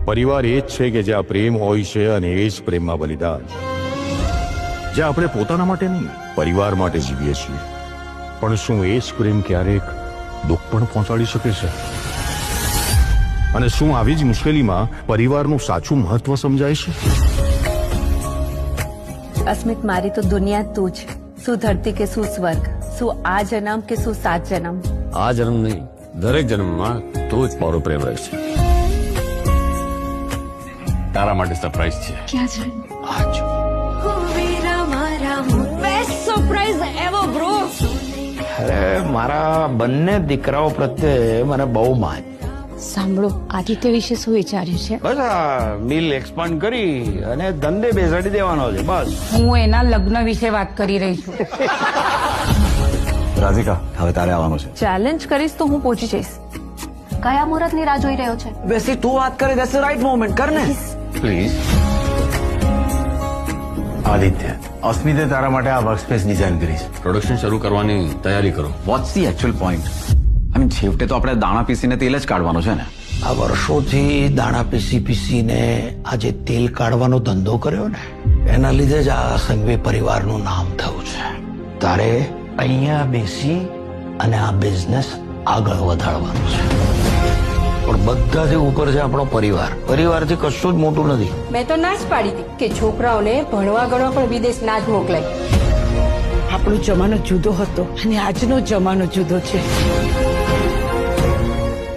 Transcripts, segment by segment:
પરિવાર એ જ છે કે જ્યાં પ્રેમ હોય છે અને એ જ પ્રેમમાં બલિદાન. જ્યાં આપણે પોતાના માટે નહીં, પરિવાર માટે જીવીએ છીએ. પણ શું એ જ પ્રેમ ક્યારેક દુઃખ પણ પહોંચાડી શકે છે? અને શું આવી જ મુશ્કેલીમાં પરિવારનું સાચું મહત્વ સમજાય છે? અસ્મિત, મારી તો દુનિયા તું છે. શું ધરતી કે શું સ્વર્ગ, શું આ જન્મ કે શું 7 જન્મ. આ જન્મ નહીં, દરેક જન્મમાં તું જ મારો પ્રેમ રહેશે. તારા માટે સરપ્રાઈઝ છે. ક્યાં છે? આજ બેસ્ટ સરપ્રાઈઝ એવર બ્રો. અરે મારા બંને દીકરાઓ પ્રત્યે મને બહુ માન. સાંભળો, આદિત્ય વિશે શું વિચાર્યું છે? બસ આ મિલ એક્સપાન્ડ કરી અને ધંધે બેસાડી દેવાનો છે બસ. હું એના લગ્ન વિશે વાત કરી રહી છું. રાધિકા, હવે તારે આવવાનું છે. ચેલેન્જ કરીશ તો હું પહોંચી જઈશ. કયા મુહૂર્તની રાહ જોઈ રહ્યો છે? બેસી તું વાત કરે, ધેટ્સ ધ રાઈટ મોમેન્ટ. કર ને. પ્લીઝ. આદિત્ય, અસ્મિતે તારા માટે આ વર્કસ્પેસ ડિઝાઇન કરી છે. પ્રોડક્શન શરૂ કરવાની તૈયારી કરો. What's the actual point? I mean, છેવટે તો આપણે દાણા પીસીને તેલ જ કાઢવાનું છે ને. આ વર્ષોથી દાણા પીસીને આ જે તેલ કાઢવાનો ધંધો કર્યો ને, એના લીધે જ આ સંઘવી પરિવારનું નામ થયું છે. તારે અહીંયા બેસી અને આ બિઝનેસ આગળ વધારવાનો છે. પણ બધાથી ઉપર છે આપણો પરિવાર. પરિવારથી કશું જ મોટું નથી. મેં તો ના જ પાડી હતી કે છોકરાઓને ભણવા ગણવા પણ વિદેશ ના જ મોકલાય. આપણો જમાનો જુદો હતો અને આજનો જમાનો જુદો છે.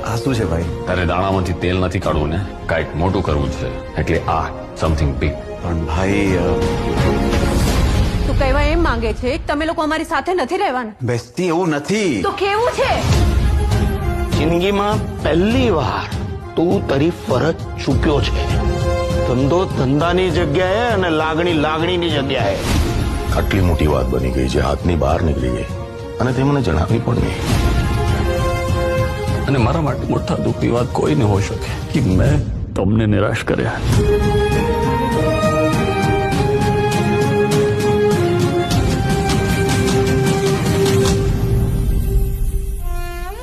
આ શું છે ભાઈ? તારે દાણામાંથી તેલ નથી કાઢવું ને, કાંઈક મોટું કરવું છે. એટલે આ સમથિંગ બિગ. પણ ભાઈ, તું કહેવા એમ માંગે છે કે તમે લોકો અમારી સાથે નથી રહેવાના? બેસતી એવું નથી. તો કેવું છે? જિંદગીમાં પહેલી વાર તું તારી ફરજ ચૂક્યો છે. ધંધો ધંધાની જગ્યાએ અને લાગણી લાગણીની જગ્યાએ. આટલી મોટી વાત બની ગઈ જે હાથની બહાર નીકળી ગઈ અને તે મને જણાવી પણ નહીં. અને મારા માટે મોટા દુઃખની વાત કોઈ ન હોઈ શકે કે મેં તમને નિરાશ કર્યા.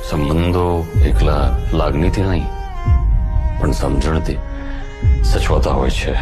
સંબંધો એકલા લાગણીથી નહીં પણ સમજણથી સચવાતા હોય છે.